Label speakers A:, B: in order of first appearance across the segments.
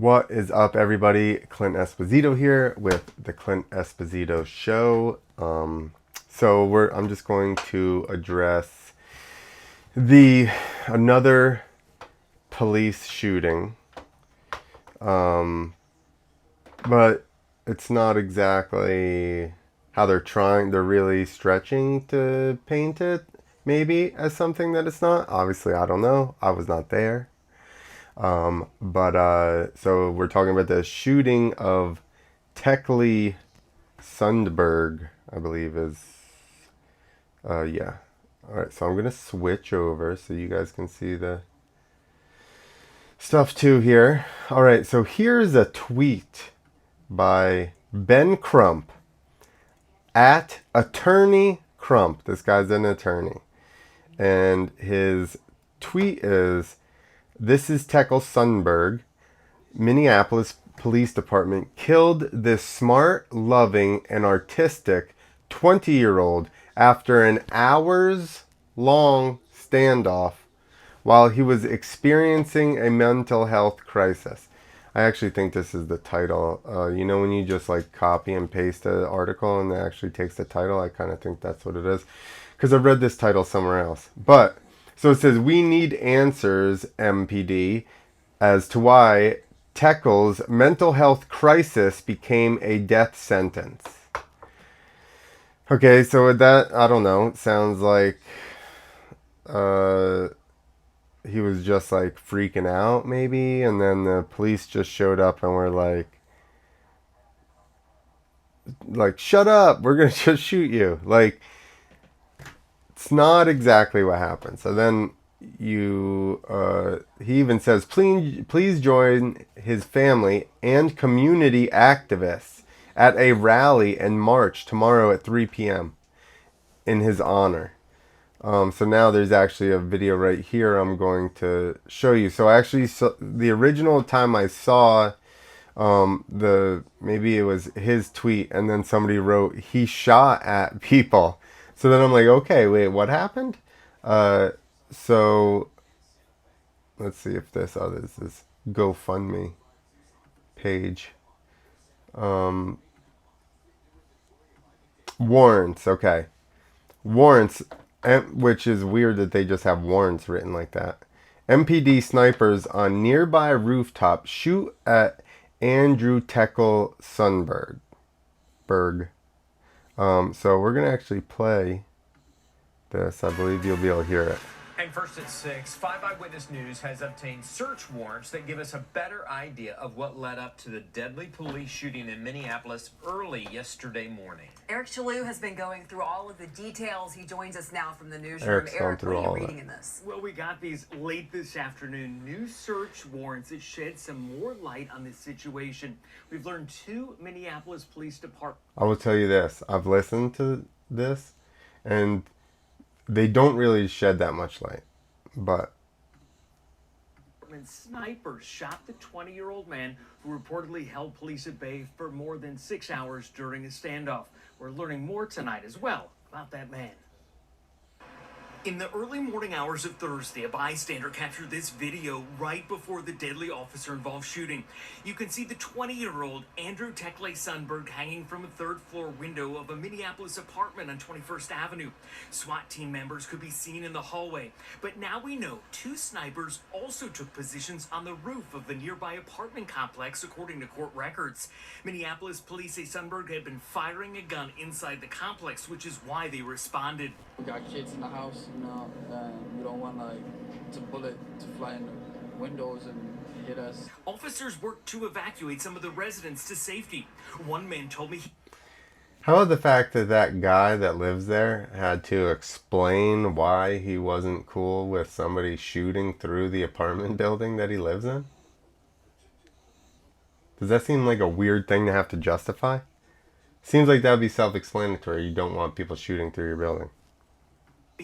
A: What is up, everybody? Clint Esposito here with the Clint Esposito Show. I'm just going to address the another police shooting, but it's not exactly how they're trying. They're really stretching to paint it, maybe as something that it's not. Obviously, I don't know. I was not there. So we're talking about the shooting of Tekle Sundberg, I believe yeah. All right, so I'm gonna switch over so you guys can see the stuff too here. All right, so here's a tweet by Ben Crump at Attorney Crump. This guy's an attorney, and his tweet is, "This is Tekle Sundberg. Minneapolis Police Department killed this smart, loving, and artistic 20-year-old after an hours-long standoff while he was experiencing a mental health crisis." I actually think this is the title. You know when you just like copy and paste an article and it actually takes the title? I kind of think that's what it is. Because I've read this title somewhere else. But, so it says, "We need answers, MPD, as to why Tekle's mental health crisis became a death sentence." Okay, so with that, I don't know. It sounds like he was just like freaking out, maybe, and then the police just showed up and were like, "Shut up! We're gonna just shoot you." Like, it's not exactly what happened. So then he even says, please join his family and community activists at a rally and march tomorrow at 3 p.m. in his honor. So now there's actually a video right here I'm going to show you. So actually, the original time I saw maybe it was his tweet, and then somebody wrote, "He shot at people." So then I'm like, okay, wait, what happened? So let's see if this is GoFundMe page. Warrants, okay. Warrants, which is weird that they just have warrants written like that. MPD snipers on nearby rooftop shoot at Andrew Tekle Sundberg. So we're going to actually play this. I believe you'll be able to hear it.
B: And first at 6, 5 Eyewitness News has obtained search warrants that give us a better idea of what led up to the deadly police shooting in Minneapolis early yesterday morning.
C: Eric Chalou has been going through all of the details. He joins us now from the newsroom.
A: Eric's going
C: Eric,
A: through
C: what are
A: all
C: you
A: that.
C: reading in this?
D: Well, we got these late this afternoon. New search warrants that shed some more light on this situation. We've learned 2 Minneapolis Police Department.
A: I will tell you this. I've listened to this, and they don't really shed that much light. But
D: snipers shot the 20-year-old man who reportedly held police at bay for more than 6 hours during a standoff. We're learning more tonight as well about that man. In the early morning hours of Thursday, a bystander captured this video right before the deadly officer-involved shooting. You can see the 20-year-old Andrew Tekle Sundberg hanging from a third-floor window of a Minneapolis apartment on 21st Avenue. SWAT team members could be seen in the hallway. But now we know 2 snipers also took positions on the roof of the nearby apartment complex, according to court records. Minneapolis police say Sundberg had been firing a gun inside the complex, which is why they responded.
E: We got kids in the house, and we don't want to bullet to fly in the windows and hit us.
D: Officers worked to evacuate some of the residents to safety. One man told me
A: how about the fact that that guy that lives there had to explain why he wasn't cool with somebody shooting through the apartment building that he lives in? Does that seem like a weird thing to have to justify? Seems like that would be self-explanatory. You don't want people shooting through your building.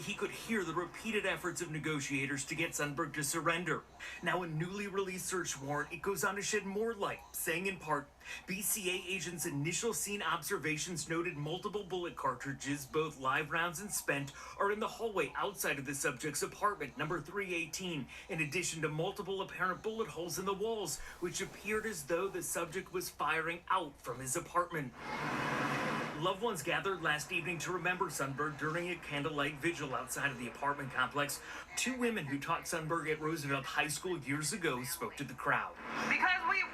D: He could hear the repeated efforts of negotiators to get Sundberg to surrender. Now, a newly released search warrant, it goes on to shed more light, saying in part, BCA agents' initial scene observations noted multiple bullet cartridges, both live rounds and spent, are in the hallway outside of the subject's apartment, number 318, in addition to multiple apparent bullet holes in the walls, which appeared as though the subject was firing out from his apartment. Loved ones gathered last evening to remember Sundberg during a candlelight vigil outside of the apartment complex. Two women who taught Sundberg at Roosevelt High School years ago spoke to the crowd.
F: Because we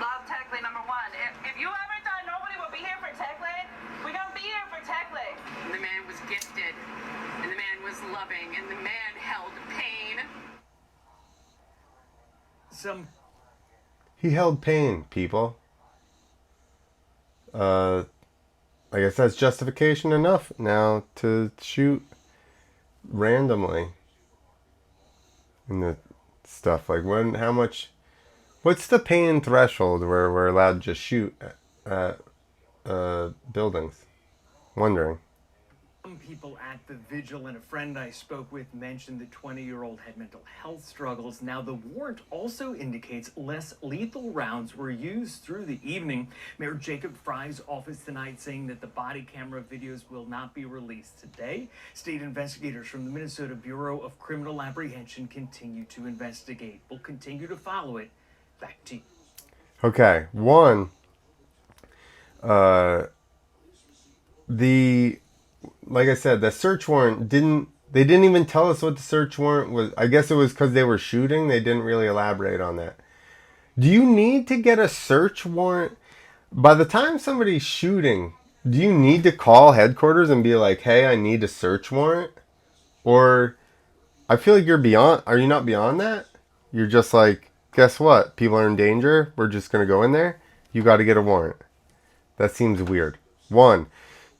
F: love Tekle, number one. If you ever thought nobody would be here for Tekle, we're going to be here for Tekle. The man was gifted, and the man was loving, and the man held pain.
A: He held pain, people. I guess that's justification enough now to shoot randomly in the stuff. Like, how much, what's the pain threshold where we're allowed to just shoot at buildings? Wondering.
D: Some people at the vigil and a friend I spoke with mentioned the 20-year-old had mental health struggles. Now, the warrant also indicates less lethal rounds were used through the evening. Mayor Jacob Fry's office tonight saying that the body camera videos will not be released today. State investigators from the Minnesota Bureau of Criminal Apprehension continue to investigate. We'll continue to follow it. Back to you.
A: Okay, one, like I said, the search warrant they didn't even tell us what the search warrant was. I guess it was because they were shooting. They didn't really elaborate on that. Do you need to get a search warrant? By the time somebody's shooting, do you need to call headquarters and be like, hey, I need a search warrant? Or I feel like are you not beyond that? You're just like, guess what? People are in danger. We're just going to go in there. You got to get a warrant. That seems weird. One.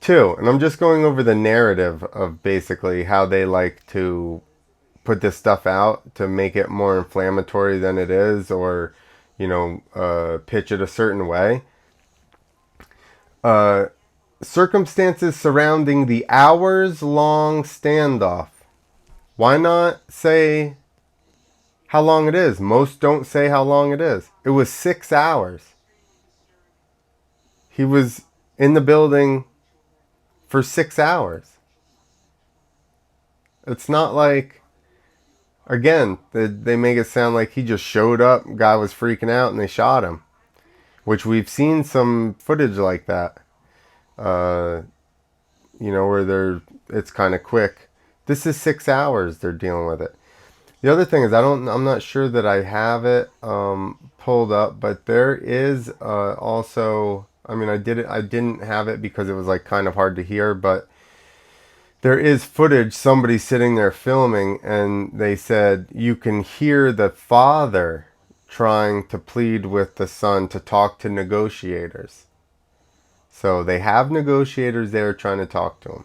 A: Two, and I'm just going over the narrative of basically how they like to put this stuff out to make it more inflammatory than it is, or, pitch it a certain way. Circumstances surrounding the hours-long standoff. Why not say how long it is? Most don't say how long it is. It was 6 hours. He was in the building for 6 hours. It's not like, again, they make it sound like he just showed up, guy was freaking out, and they shot him. Which we've seen some footage like that. Where it's kind of quick. This is 6 hours they're dealing with it. The other thing is, I'm not sure that I have it pulled up, but there is also, I didn't have it because it was like kind of hard to hear, but there is footage, somebody sitting there filming, and they said you can hear the father trying to plead with the son to talk to negotiators. So they have negotiators there trying to talk to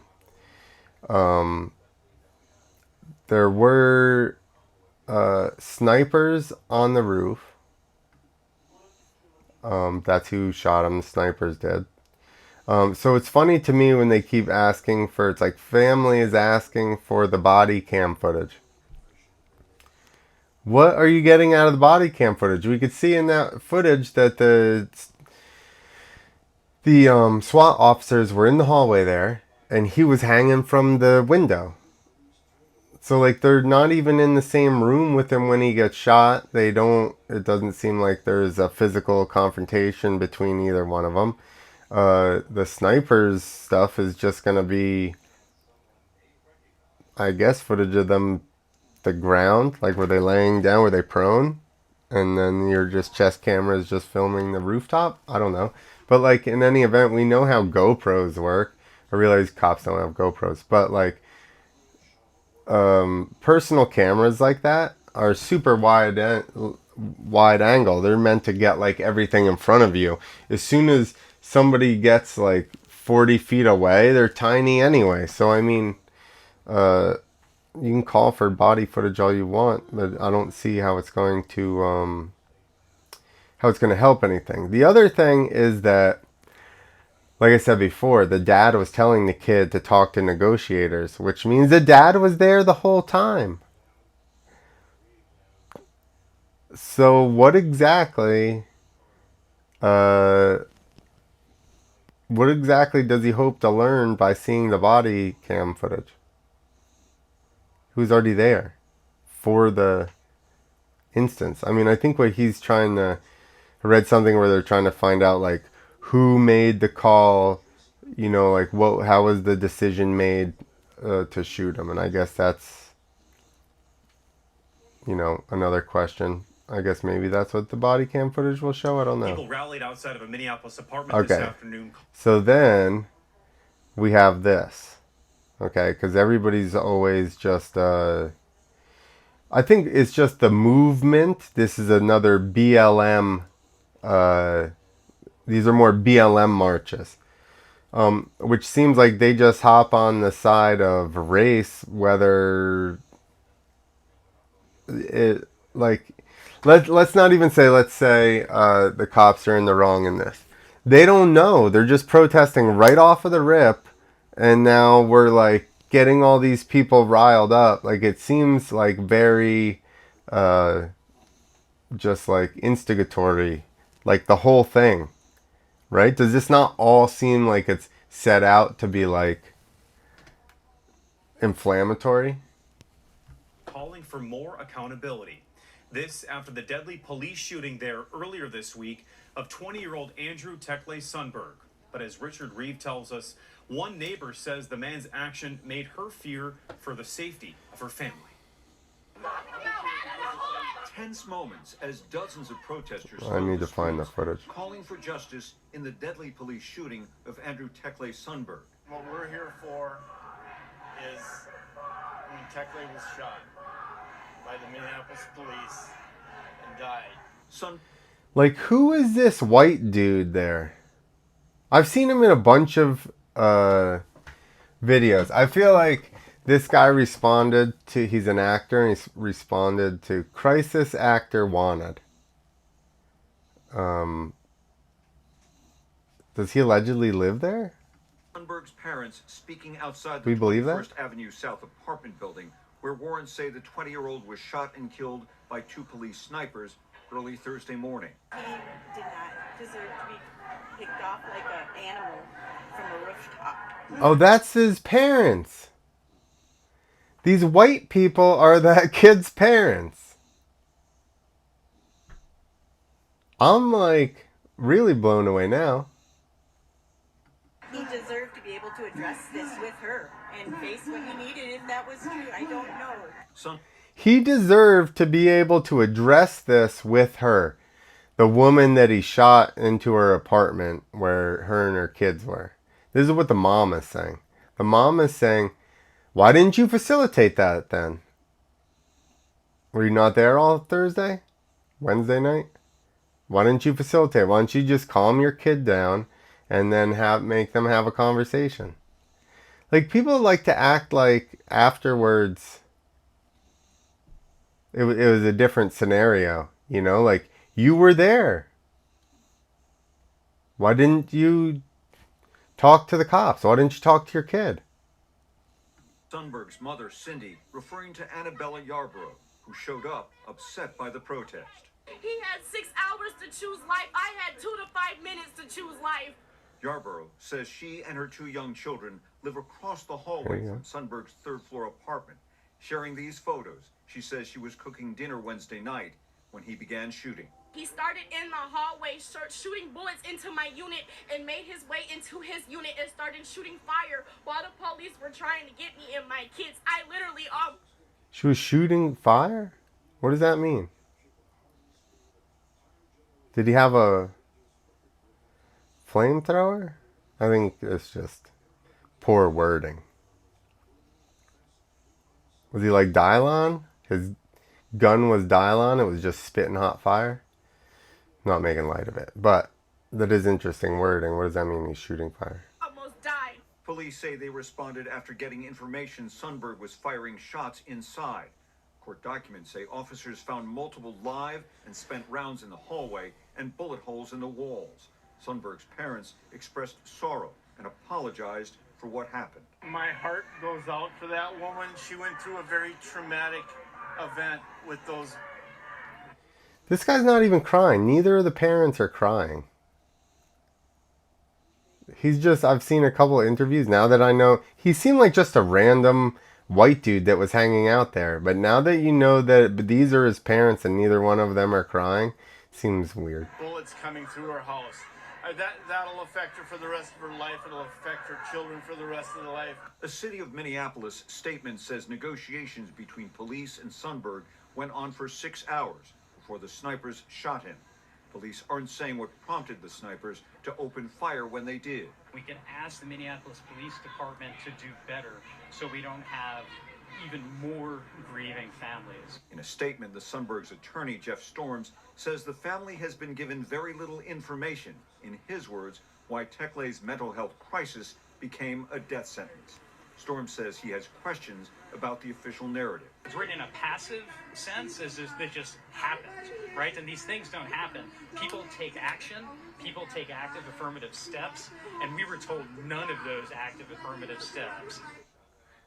A: him. There were snipers on the roof. That's who shot him. The snipers did. So it's funny to me when they keep asking for, it's like family is asking for the body cam footage. What are you getting out of the body cam footage? We could see in that footage that the SWAT officers were in the hallway there, and he was hanging from the window. So, like, they're not even in the same room with him when he gets shot. It doesn't seem like there's a physical confrontation between either one of them. The snipers stuff is just going to be, I guess, footage of them, the ground. Like, were they laying down? Were they prone? And then your just chest cameras just filming the rooftop? I don't know. But, like, in any event, we know how GoPros work. I realize cops don't have GoPros. But, like, personal cameras like that are super wide angle. They're meant to get like everything in front of you. As soon as somebody gets like 40 feet away, they're tiny anyway. So you can call for body footage all you want, but I don't see how it's going to help anything. The other thing is that like I said before, the dad was telling the kid to talk to negotiators, which means the dad was there the whole time. So uh, what exactly does he hope to learn by seeing the body cam footage? Who's already there for the instance? I mean, I think what he's trying to, I read something where they're trying to find out like who made the call, like how was the decision made to shoot him, and I guess that's another question. I guess maybe that's what the body cam footage will show. I don't know.
G: People rallied outside of a Minneapolis apartment this afternoon.
A: So then we have this, okay, because everybody's always just I think it's just the movement. This is another BLM. These are more BLM marches, which seems like they just hop on the side of race, whether it like let's not even say, let's say the cops are in the wrong in this. They don't know. They're just protesting right off of the rip, and now we're like getting all these people riled up. Like it seems like very just like instigatory, like the whole thing, right? Does this not all seem like it's set out to be like inflammatory?
G: Calling for more accountability. This after the deadly police shooting there earlier this week of 20-year-old Andrew Tekle Sundberg. But as Richard Reeve tells us, one neighbor says the man's action made her fear for the safety of her family.
H: Tense moments as dozens of protesters
A: I need to find the footage.
H: calling for justice in the deadly police shooting of Andrew Tekle Sundberg.
I: What we're here for is when Tekle was shot by the Minneapolis police and died.
A: Like, who is this white dude there? I've seen him in a bunch of videos. I feel like this guy responded to, he's an actor, and he responded to crisis actor wanted. Does he allegedly live there?
H: Sundberg's parents speaking outside
A: We
H: the
A: believe that?
H: 21st Avenue South apartment building, where warrants say the 20-year-old was shot and killed by two police snipers early Thursday morning.
J: He did not deserve to be picked off like an animal from a rooftop.
A: Oh, that's his parents. These white people are that kid's parents. I'm like really blown away now.
J: He deserved to be able to address this with her and face what he needed if that was true. I don't know.
A: He deserved to be able to address this with her. The woman that he shot into her apartment where her and her kids were. This is what the mom is saying. The mom is saying, why didn't you facilitate that then? Were you not there all Thursday? Wednesday night? Why didn't you facilitate? Why don't you just calm your kid down and then make them have a conversation? Like, people like to act like afterwards it was a different scenario, like you were there. Why didn't you talk to the cops? Why didn't you talk to your kid?
H: Sundberg's mother, Cindy, referring to Annabella Yarborough, who showed up upset by the protest.
K: He had 6 hours to choose life. I had 2 to 5 minutes to choose life.
H: Yarborough says she and her two young children live across the hallway from Sundberg's third-floor apartment. Sharing these photos, she says she was cooking dinner Wednesday night when he began shooting.
K: He started in the hallway, shooting bullets into my unit, and made his way into his unit and started shooting fire while the police were trying to get me and my kids. I literally
A: She was shooting fire? What does that mean? Did he have a flamethrower? I think it's just poor wording. Was he like Dylon? His gun was Dylon, it was just spitting hot fire? Not making light of it, but that is interesting wording. What does that mean, he's shooting fire?
K: almost died.
H: Police say they responded after getting information Sundberg was firing shots inside. Court documents say officers found multiple live and spent rounds in the hallway and bullet holes in the walls. Sundberg's parents expressed sorrow and apologized for what happened.
I: My heart goes out for that woman. She went through a very traumatic event with those.
A: This guy's not even crying. Neither of the parents are crying. He's just, I've seen a couple of interviews now that I know. He seemed like just a random white dude that was hanging out there. But now that you know that these are his parents and neither one of them are crying, seems weird.
I: Bullets coming through her house. That'll affect her for the rest of her life. It'll affect her children for the rest of their life.
H: A City of Minneapolis statement says negotiations between police and Sundberg went on for 6 hours before the snipers shot him. Police aren't saying what prompted the snipers to open fire when they did.
L: We can ask the Minneapolis Police Department to do better so we don't have even more grieving families.
H: In a statement, the Sundberg's attorney, Jeff Storms, says the family has been given very little information, in his words, why Tekle's mental health crisis became a death sentence. Storms says he has questions about the official narrative.
L: It's written in a passive sense, as if it just happened, right? And these things don't happen. People take action, people take active affirmative steps, and we were told none of those active affirmative steps.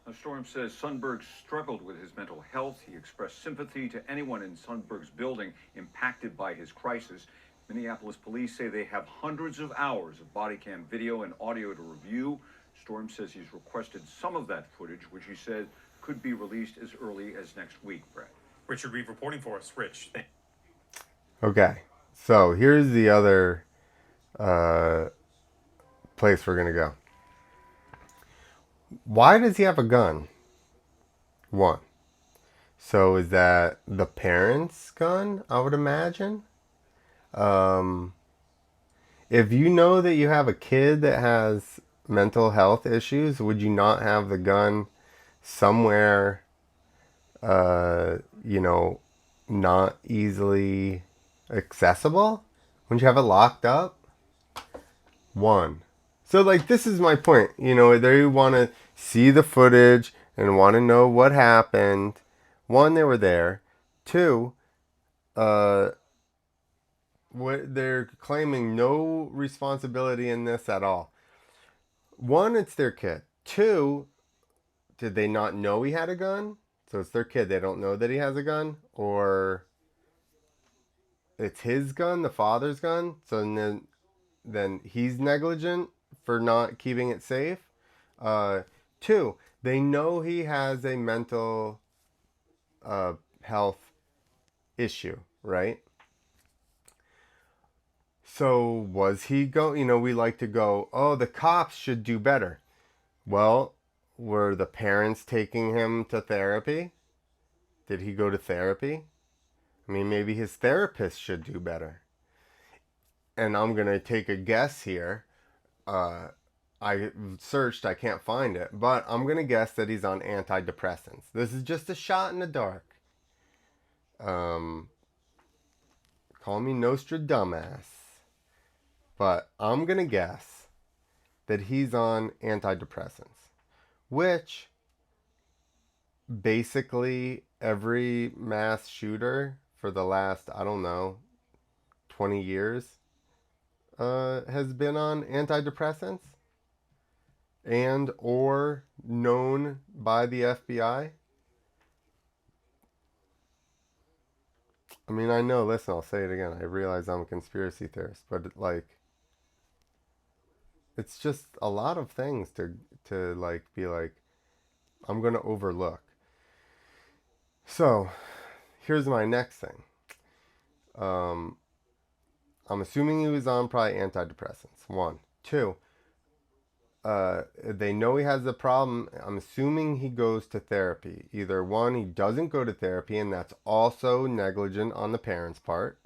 H: Now, Storm says Sundberg struggled with his mental health. He expressed sympathy to anyone in Sundberg's building impacted by his crisis. Minneapolis police say they have hundreds of hours of body cam video and audio to review. Storm says he's requested some of that footage, which he said could be released as early as next week, Brett.
G: Richard Reeve reporting for us. Rich.
A: Okay, so here's the other place we're going to go. Why does he have a gun? One. So is that the parents' gun, I would imagine? If you know that you have a kid that has mental health issues, would you not have the gun somewhere, not easily accessible? Wouldn't you have it locked up? One. So, like, this is my point. You know, they want to see the footage and want to know what happened. One, they were there. Two, they're claiming no responsibility in this at all. One, it's their kid. Two, did they not know he had a gun? So it's their kid. They don't know that he has a gun? Or it's his gun, the father's gun? So then he's negligent for not keeping it safe? Two, they know he has a mental health issue, right? So was he we like to go, oh, the cops should do better. Well, were the parents taking him to therapy? Did he go to therapy? I mean, maybe his therapist should do better. And I'm going to take a guess here. I searched, I can't find it, but I'm going to guess that he's on antidepressants. This is just a shot in the dark. Call me Nostradamus. But I'm going to guess that he's on antidepressants, which basically every mass shooter for the last, 20 years has been on antidepressants and or known by the FBI. I mean, I know, listen, I'll say it again. I realize I'm a conspiracy theorist, but it's just a lot of things to be like, I'm going to overlook. So, here's my next thing. I'm assuming he was on probably antidepressants. One. Two, they know he has a problem. I'm assuming he goes to therapy. Either one, he doesn't go to therapy, and that's also negligent on the parents' part,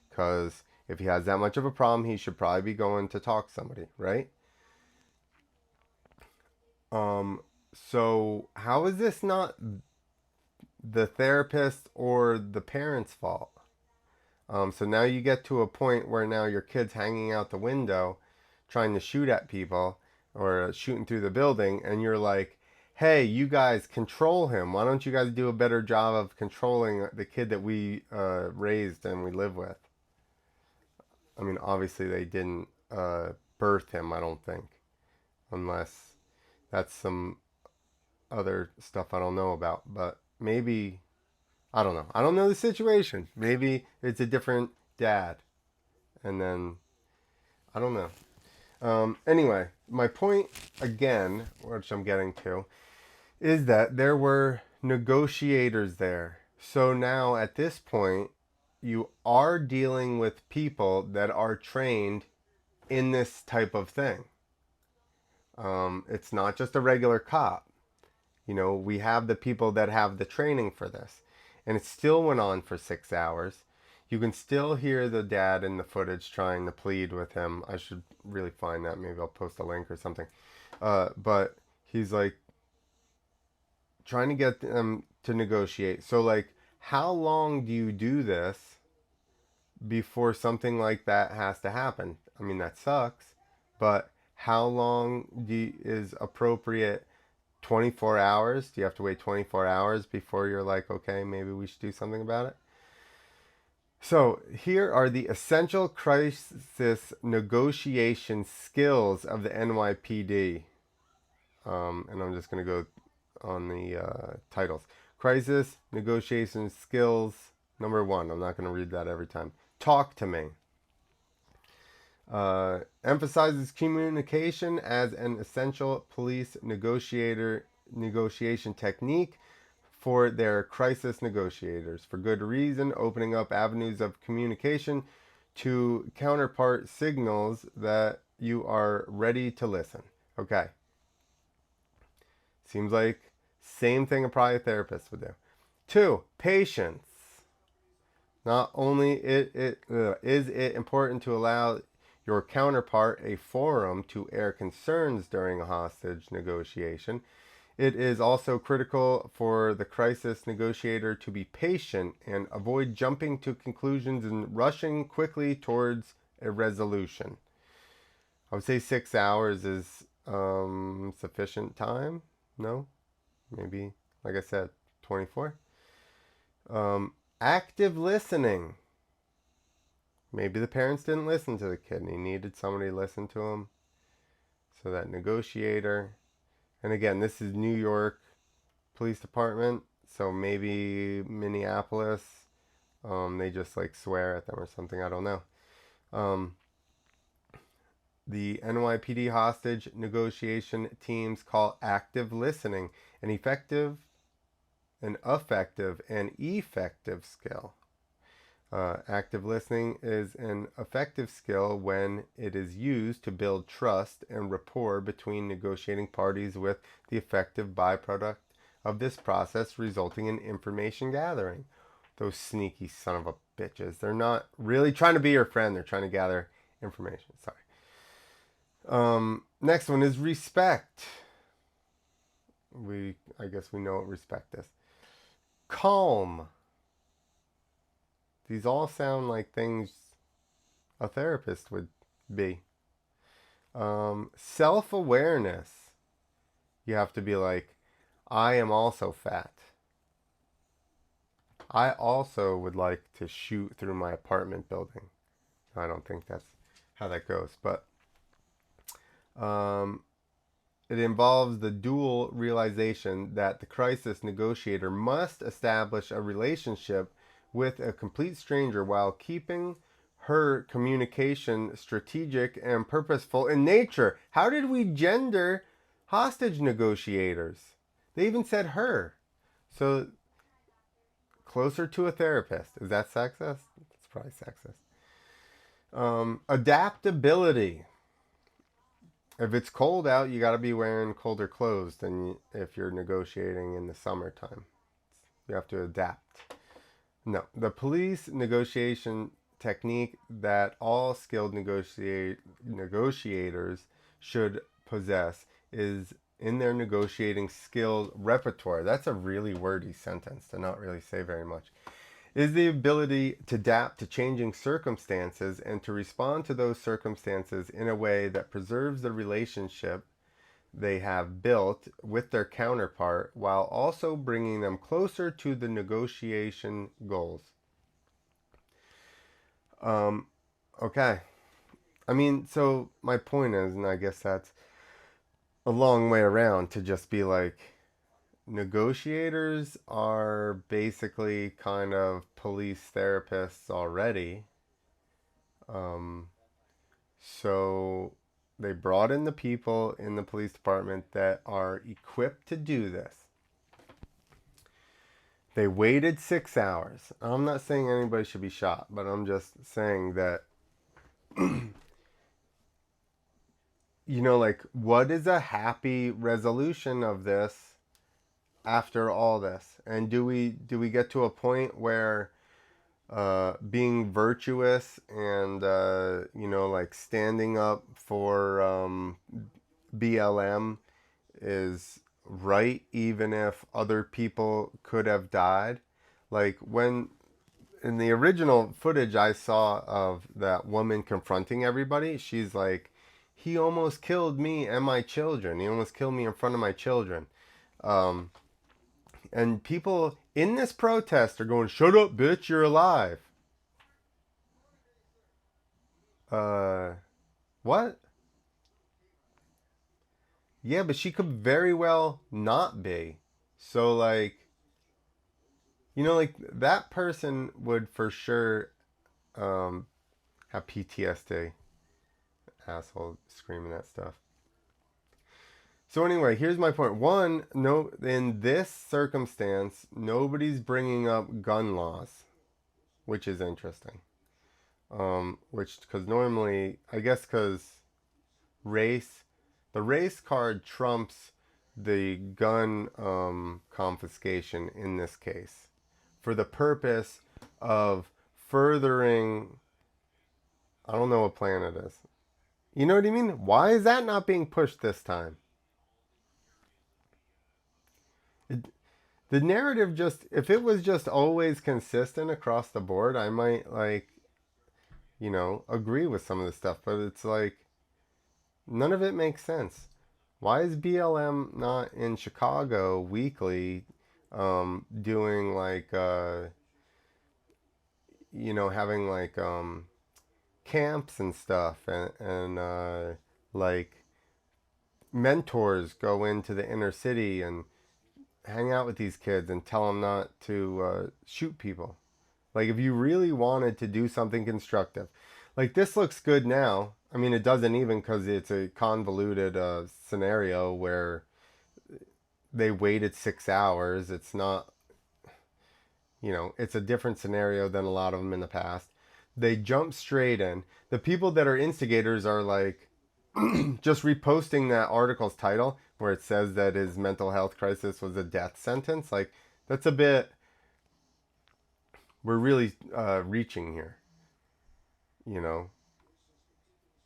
A: because if he has that much of a problem, he should probably be going to talk to somebody, right? So how is this not the therapist or the parents' fault? So now you get to a point where now your kid's hanging out the window trying to shoot at people or shooting through the building, and you're like, hey, you guys control him. Why don't you guys do a better job of controlling the kid that we raised and we live with? I mean, obviously they didn't birth him, I don't think. Unless that's some other stuff I don't know about. But maybe, I don't know. I don't know the situation. Maybe it's a different dad. And then, I don't know. Anyway, my point, again, which I'm getting to, is that there were negotiators there. So now, at this point, you are dealing with people that are trained in this type of thing. It's not just a regular cop. You know, we have the people that have the training for this. And it still went on for 6 hours. You can still hear the dad in the footage trying to plead with him. I should really find that. Maybe I'll post a link or something. But he's like trying to get them to negotiate. So like, how long do you do this before something like that has to happen? I mean, that sucks. But how long is appropriate? 24 hours? Do you have to wait 24 hours before you're like, okay, maybe we should do something about it? So here are the essential crisis negotiation skills of the NYPD. And I'm just going to go on the titles. Crisis negotiation skills number 1. I'm not going to read that every time. Talk to me. Emphasizes communication as an essential police negotiation technique for their crisis negotiators. For good reason, opening up avenues of communication to counterpart signals that you are ready to listen. Okay. Seems like same thing probably a therapist would do. 2, patience. Not only is it important to allow your counterpart a forum to air concerns during a hostage negotiation, it is also critical for the crisis negotiator to be patient and avoid jumping to conclusions and rushing quickly towards a resolution. I would say 6 hours is sufficient time. No? Maybe, like I said, 24. Active listening. Maybe the parents didn't listen to the kid and he needed somebody to listen to him. So that negotiator. And again, this is New York Police Department. So maybe Minneapolis. They just like swear at them or something. I don't know. The NYPD hostage negotiation teams call active listening an effective, and effective skill. Active listening is an effective skill when it is used to build trust and rapport between negotiating parties, with the effective byproduct of this process resulting in information gathering. Those sneaky son of a bitches. They're not really trying to be your friend. They're trying to gather information. Sorry. Next one is respect. I guess we know what respect is. Calm. These all sound like things a therapist would be. Self-awareness. You have to be like, I am also fat. I also would like to shoot through my apartment building. I don't think that's how that goes, but it involves the dual realization that the crisis negotiator must establish a relationship with a complete stranger while keeping her communication strategic and purposeful in nature. How did we gender hostage negotiators? They even said her. So closer to a therapist. Is that sexist? It's probably sexist. Adaptability. If it's cold out, you got to be wearing colder clothes than if you're negotiating in the summertime. You have to adapt. No, the police negotiation technique that all skilled negotiators should possess is in their negotiating skill repertoire. That's a really wordy sentence to not really say very much. Is the ability to adapt to changing circumstances and to respond to those circumstances in a way that preserves the relationship they have built with their counterpart while also bringing them closer to the negotiation goals. Okay. I mean, so my point is, and I guess that's a long way around to just be like, negotiators are basically kind of police therapists already. So they brought in the people in the police department that are equipped to do this. They waited 6 hours. I'm not saying anybody should be shot, but I'm just saying that, like, what is a happy resolution of this after all this? And do we get to a point where being virtuous and like standing up for BLM is right, even if other people could have died? Like, when in the original footage I saw of that woman confronting everybody, she's like, he almost killed me and my children. He almost killed me in front of my children. And people in this protest are going, shut up, bitch, you're alive. What? Yeah, but she could very well not be. So, like, like, that person would for sure have PTSD. Asshole screaming that stuff. So anyway, here's my point. One, no, in this circumstance, nobody's bringing up gun laws, which is interesting. Because normally, I guess because the race card trumps the gun confiscation in this case, for the purpose of furthering, I don't know what planet is. You know what I mean? Why is that not being pushed this time? The narrative just, if it was just always consistent across the board, I might, like, agree with some of the stuff. But it's like, none of it makes sense. Why is BLM not in Chicago weekly doing, like, having, like, camps and stuff, and like, mentors go into the inner city and hang out with these kids and tell them not to shoot people? Like, if you really wanted to do something constructive, like, this looks good now. I mean, it doesn't, even because it's a convoluted scenario where they waited 6 hours. It's not, it's a different scenario than a lot of them in the past. They jump straight in. The people that are instigators are like just reposting that article's title where it says that his mental health crisis was a death sentence. Like, that's a bit, we're really reaching here.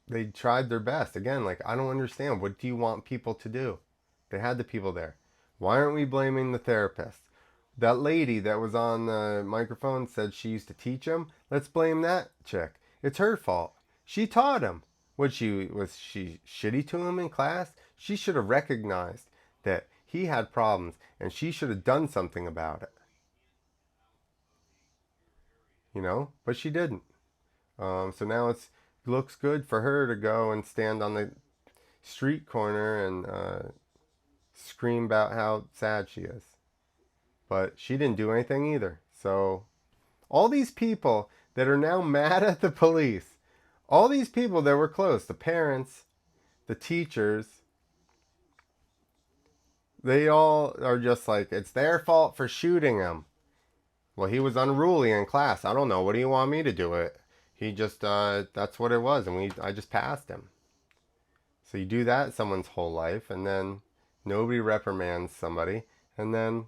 A: They tried their best. Again, like, I don't understand. What do you want people to do? They had the people there. Why aren't we blaming the therapist? That lady that was on the microphone said she used to teach him. Let's blame that chick. It's her fault. She taught him. Was she shitty to him in class? She should have recognized that he had problems, and she should have done something about it. But she didn't. So now it looks good for her to go and stand on the street corner and scream about how sad she is. But she didn't do anything either. So all these people that are now mad at the police, all these people that were close, the parents, the teachers, they all are just like, it's their fault for shooting him. Well, he was unruly in class. I don't know. What do you want me to do it? He just, that's what it was. And I just passed him. So you do that someone's whole life, and then nobody reprimands somebody. And then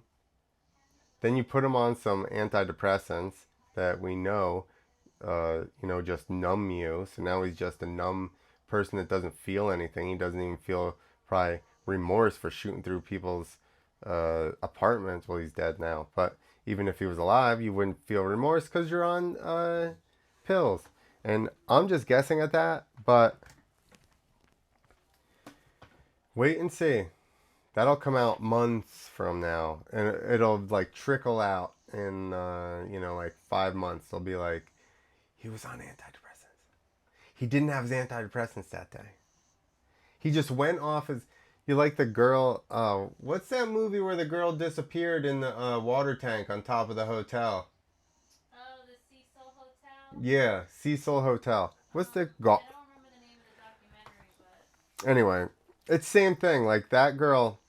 A: you put him on some antidepressants that we know, just numb you. So now he's just a numb person that doesn't feel anything. He doesn't even feel probably remorse for shooting through people's apartments. Well, he's dead now. But even if he was alive, you wouldn't feel remorse because you're on pills. And I'm just guessing at that, but wait and see. That'll come out months from now, and it'll like trickle out in like 5 months. They'll be like, he was on antidepressants. He didn't have his antidepressants that day. He just went off his... You like the girl... what's that movie where the girl disappeared in the water tank on top of the hotel?
M: Oh, the Cecil Hotel?
A: Yeah, Cecil Hotel. What's the...
M: I don't remember the name of the documentary, but...
A: Anyway, it's same thing. Like, that girl...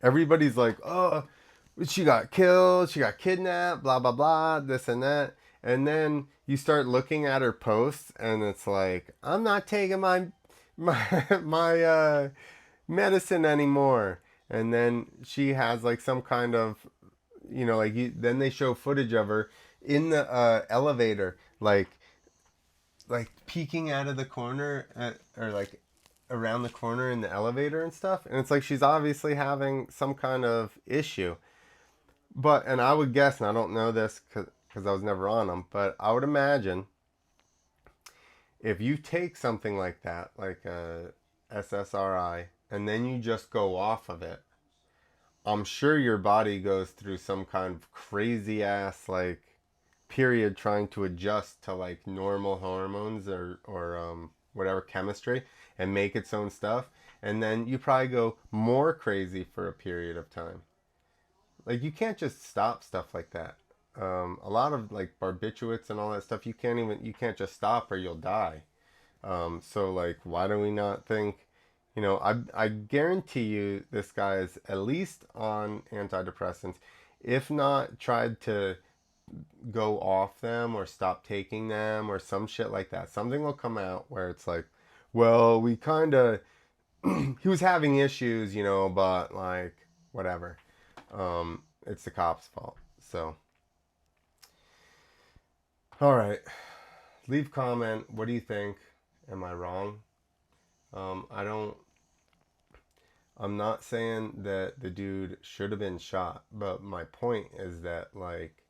A: Everybody's like, oh, she got killed, she got kidnapped, blah, blah, blah, this and that. And then you start looking at her posts, and it's like, I'm not taking my medicine anymore. And then she has like some kind of, you know, like then they show footage of her in the elevator, like peeking out of the corner or like around the corner in the elevator and stuff. And it's like she's obviously having some kind of issue. But, and I would guess, and I don't know this because I was never on them, but I would imagine if you take something like that, like a SSRI, and then you just go off of it, I'm sure your body goes through some kind of crazy ass like period trying to adjust to like normal hormones or whatever chemistry and make its own stuff. And then you probably go more crazy for a period of time. Like, you can't just stop stuff like that. A lot of like barbiturates and all that stuff, you can't just stop or you'll die. So like, why do we not think, you know, I guarantee you this guy is at least on antidepressants, if not tried to go off them or stop taking them or some shit like that. Something will come out where it's like, well, we kind of, he was having issues, you know, but like, whatever. It's the cops' fault. So, all right, leave comment. What do you think? Am I wrong? I'm not saying that the dude should have been shot, but my point is that like,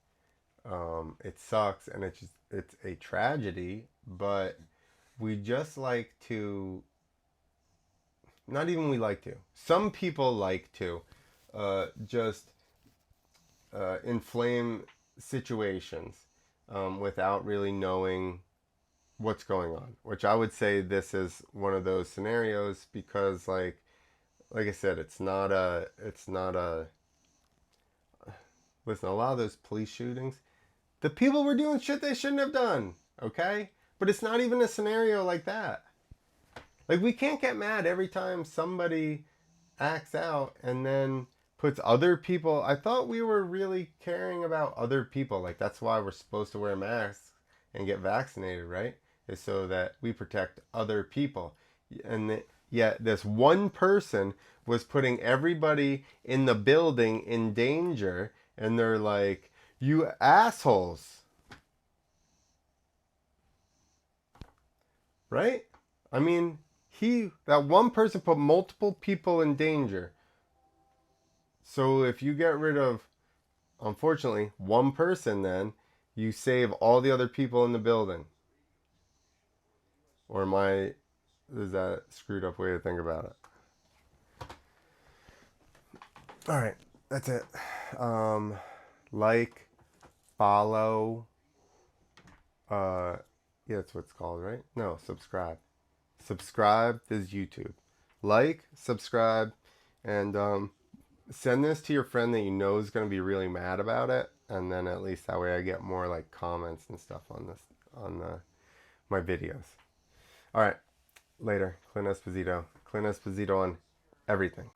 A: it sucks and it's a tragedy, but we just like to, not even we like to, some people like to just inflame situations without really knowing what's going on, which I would say this is one of those scenarios because like I said, it's not a listen, a lot of those police shootings, the people were doing shit they shouldn't have done, okay? But it's not even a scenario like that. Like, we can't get mad every time somebody acts out and then puts other people... I thought we were really caring about other people. Like, that's why we're supposed to wear masks and get vaccinated, right? Is so that we protect other people. And yet this one person was putting everybody in the building in danger, and they're like, you assholes. Right? I mean, that one person put multiple people in danger. So if you get rid of, unfortunately, one person, then you save all the other people in the building. Or is that a screwed up way to think about it? All right, that's it. Like, follow, yeah, that's what it's called, right? No, subscribe. Subscribe is YouTube. Like, subscribe, and send this to your friend that you know is going to be really mad about it, and then at least that way I get more like comments and stuff on this, on my videos. All right, later. Clint Esposito. Clint Esposito on everything.